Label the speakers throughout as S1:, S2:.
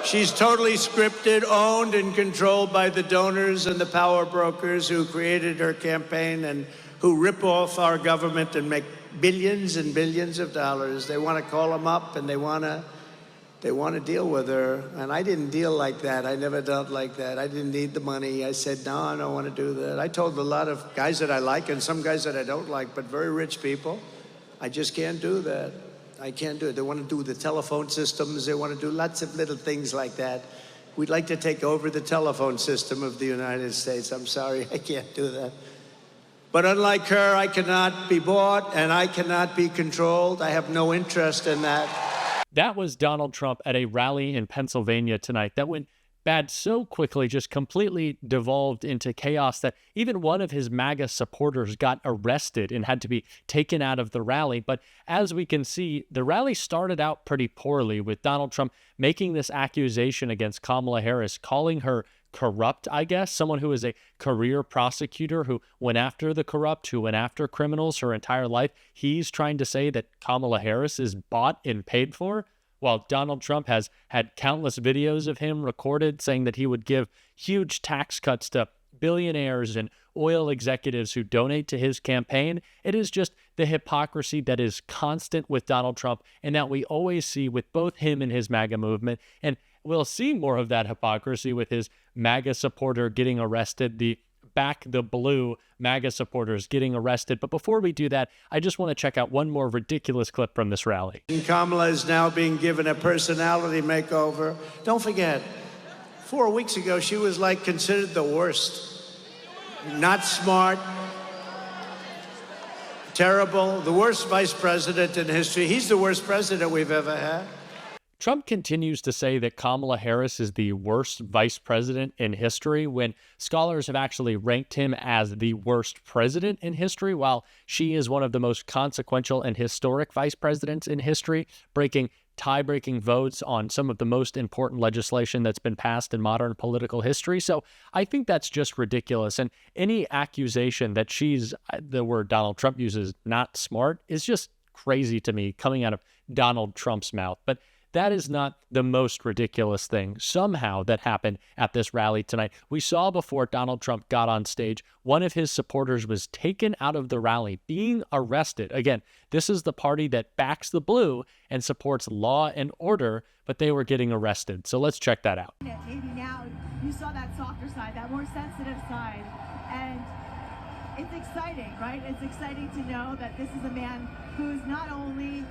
S1: She's totally scripted, owned, and controlled by the donors and the power brokers who created her campaign and who rip off our government and make billions and billions of dollars. They want to call them up and they want to deal with her. And I didn't deal like that. I never dealt like that. I didn't need the money. I said, no, I don't want to do that. I told a lot of guys that I like and some guys that I don't like, but very rich people, I just can't do that. I can't do it. They want to do the telephone systems. They want to do lots of little things like that. We'd like to take over the telephone system of the United States. I'm sorry, I can't do that. But unlike her, I cannot be bought and I cannot be controlled. I have no interest in that.
S2: That was Donald Trump at a rally in Pennsylvania tonight that went bad so quickly, just completely devolved into chaos that even one of his MAGA supporters got arrested and had to be taken out of the rally. But as we can see, the rally started out pretty poorly with Donald Trump making this accusation against Kamala Harris, calling her corrupt, I guess, someone who is a career prosecutor who went after the corrupt, who went after criminals her entire life. He's trying to say that Kamala Harris is bought and paid for, while Donald Trump has had countless videos of him recorded saying that he would give huge tax cuts to billionaires and oil executives who donate to his campaign. It is just the hypocrisy that is constant with Donald Trump and that we always see with both him and his MAGA movement. And we'll see more of that hypocrisy with his MAGA supporter getting arrested, the Back the Blue MAGA supporters getting arrested. But before we do that, I just want to check out one more ridiculous clip from this rally.
S1: Kamala is now being given a personality makeover. Don't forget, 4 weeks ago, she was like considered the worst. Not smart, terrible, the worst vice president in history. He's the worst president we've ever had.
S2: Trump continues to say that Kamala Harris is the worst vice president in history when scholars have actually ranked him as the worst president in history, while she is one of the most consequential and historic vice presidents in history, breaking tie-breaking votes on some of the most important legislation that's been passed in modern political history. So I think that's just ridiculous. And any accusation that she's, the word Donald Trump uses, not smart, is just crazy to me coming out of Donald Trump's mouth. But that is not the most ridiculous thing somehow that happened at this rally tonight. We saw before Donald Trump got on stage, one of his supporters was taken out of the rally, being arrested. Again, this is the party that backs the blue and supports law and order, but they were getting arrested. So let's check that out.
S3: Maybe now you saw that softer side, that more sensitive side, and it's exciting, right? It's exciting to know that this is a man who is not only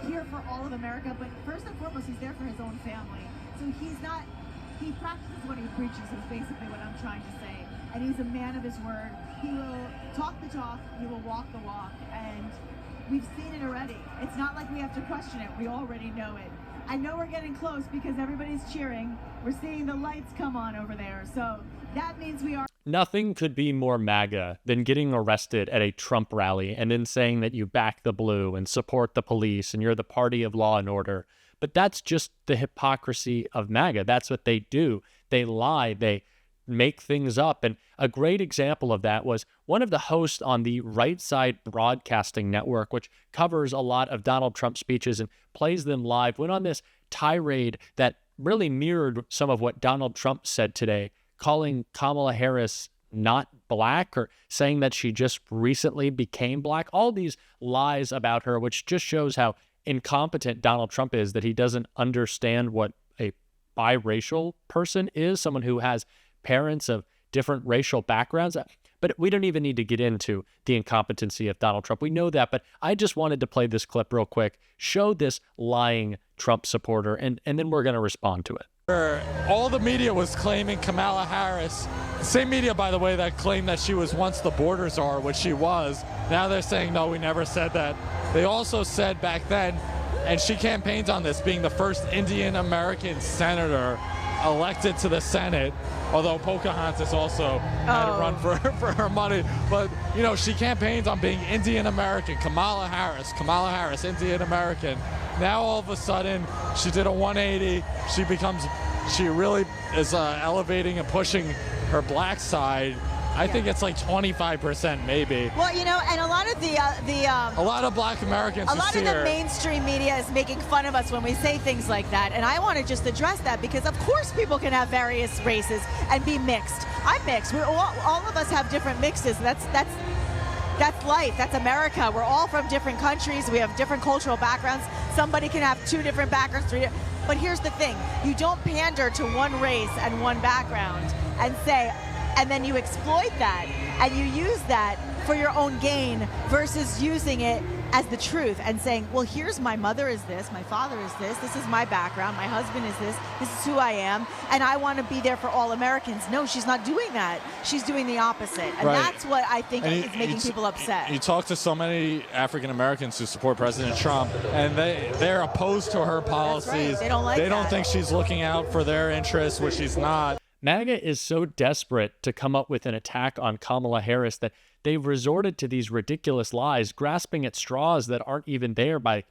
S3: here for all of America, but first and foremost, he's there for his own family. So he practices what he preaches is basically what I'm trying to say. And he's a man of his word. He will talk the talk, he will walk the walk, and we've seen it already. It's not like we have to question it, we already know it. I know we're getting close because everybody's cheering. We're seeing the lights come on over there. So that means we are.
S2: Nothing could be more MAGA than getting arrested at a Trump rally and then saying that you back the blue and support the police and you're the party of law and order. But that's just the hypocrisy of MAGA. That's what they do. They lie. They make things up. And a great example of that was one of the hosts on the Right Side Broadcasting Network, which covers a lot of Donald Trump speeches and plays them live, went on this tirade that really mirrored some of what Donald Trump said today, calling Kamala Harris not black or saying that she just recently became black. All these lies about her, which just shows how incompetent Donald Trump is, that he doesn't understand what a biracial person is, someone who has parents of different racial backgrounds. But we don't even need to get into the incompetency of Donald Trump. We know that, but I just wanted to play this clip real quick, show this lying Trump supporter, and then we're going to respond to it.
S4: All the media was claiming Kamala Harris, same media, by the way, that claimed that she was once the border czar, which she was. Now they're saying, no, we never said that. They also said back then, and she campaigns on this, being the first Indian-American senator elected to the Senate, although Pocahontas also had to run for her money. But, you know, she campaigns on being Indian-American. Kamala Harris, Indian-American. Now, all of a sudden, she did a 180. She really is elevating and pushing her black side. I think it's like 25% maybe.
S3: Well, you know, and a lot of
S4: A lot of black Americans
S3: a lot of the mainstream media is making fun of us when we say things like that, and I want to just address that because of course people can have various races and be mixed. I'm mixed. We're all of us have different mixes. That's life. That's America. We're all from different countries. We have different cultural backgrounds. Somebody can have two different backgrounds, but here's the thing. You don't pander to one race and one background and then you exploit that and you use that for your own gain versus using it as the truth and saying, well, here's my mother is this, my father is this is my background, my husband is this is who I am, and I want to be there for all Americans. No, she's not doing that. She's doing the opposite. And that's what I think is making people upset.
S4: You talk to so many African Americans who support President Trump, and they're opposed to her policies.
S3: Right. They don't like
S4: They
S3: that.
S4: don't think she's looking out for their interests, which she's not.
S2: MAGA is so desperate to come up with an attack on Kamala Harris that they've resorted to these ridiculous lies, grasping at straws that aren't even there by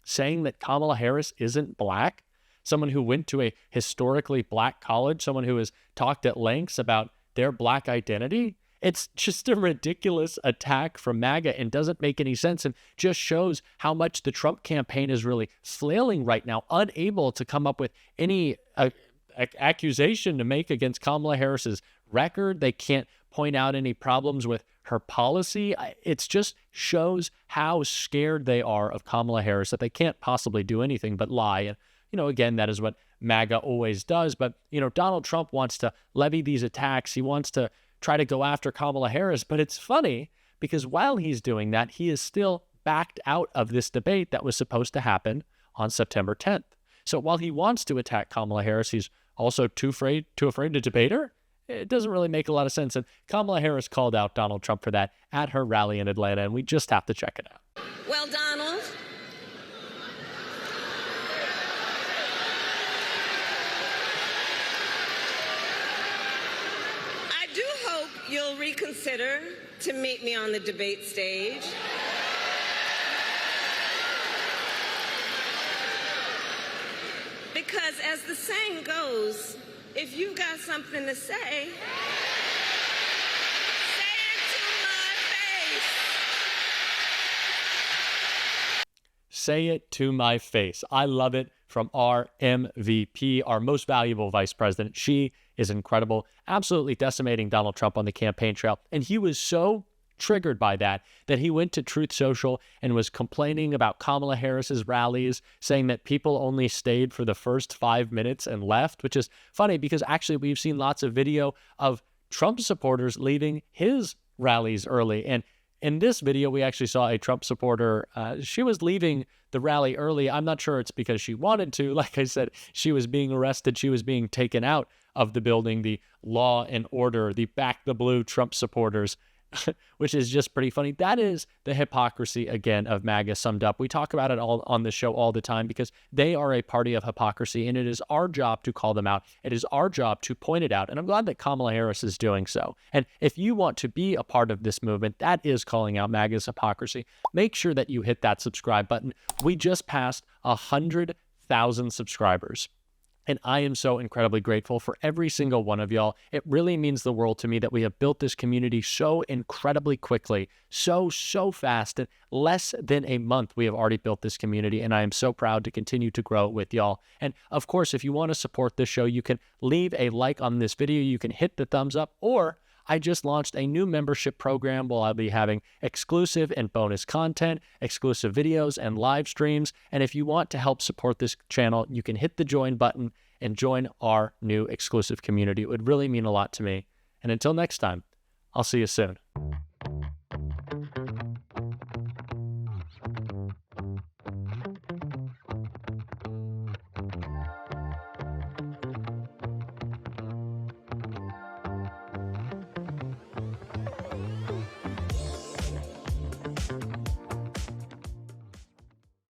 S2: saying that Kamala Harris isn't black, someone who went to a historically black college, someone who has talked at lengths about their black identity. It's just a ridiculous attack from MAGA and doesn't make any sense and just shows how much the Trump campaign is really flailing right now, unable to come up with any accusation to make against Kamala Harris's record. They can't point out any problems with her policy. It just shows how scared they are of Kamala Harris that they can't possibly do anything but lie. And, again, that is what MAGA always does. But, Donald Trump wants to levy these attacks. He wants to try to go after Kamala Harris. But it's funny because while he's doing that, he is still backed out of this debate that was supposed to happen on September 10th. So while he wants to attack Kamala Harris, he's also too afraid to debate her. It doesn't really make a lot of sense. And Kamala Harris called out Donald Trump for that at her rally in Atlanta, and we just have to check it out.
S5: Well, Donald, I do hope you'll reconsider to meet me on the debate stage. Because as the saying goes, if you've got something to say it to my face.
S2: Say it to my face. I love it from our MVP, our most valuable vice president. She is incredible, absolutely decimating Donald Trump on the campaign trail. And he was so triggered by that he went to Truth Social and was complaining about Kamala Harris's rallies, saying that people only stayed for the first 5 minutes and left, which is funny because actually we've seen lots of video of Trump supporters leaving his rallies early. And in this video, we actually saw a Trump supporter. She was leaving the rally early. I'm not sure it's because she wanted to. Like I said, she was being arrested. She was being taken out of the building. The law and order, the back the blue Trump supporters, which is just pretty funny. That is the hypocrisy, again, of MAGA summed up. We talk about it all on the show all the time because they are a party of hypocrisy, and it is our job to call them out. It is our job to point it out, and I'm glad that Kamala Harris is doing so. And if you want to be a part of this movement, that is calling out MAGA's hypocrisy. Make sure that you hit that subscribe button. We just passed 100,000 subscribers. And I am so incredibly grateful for every single one of y'all. It really means the world to me that we have built this community so incredibly quickly, so fast. In less than a month, we have already built this community, and I am so proud to continue to grow it with y'all. And of course, if you want to support this show, you can leave a like on this video, you can hit the thumbs up, or I just launched a new membership program where I'll be having exclusive and bonus content, exclusive videos and live streams. And if you want to help support this channel, you can hit the join button and join our new exclusive community. It would really mean a lot to me. And until next time, I'll see you soon.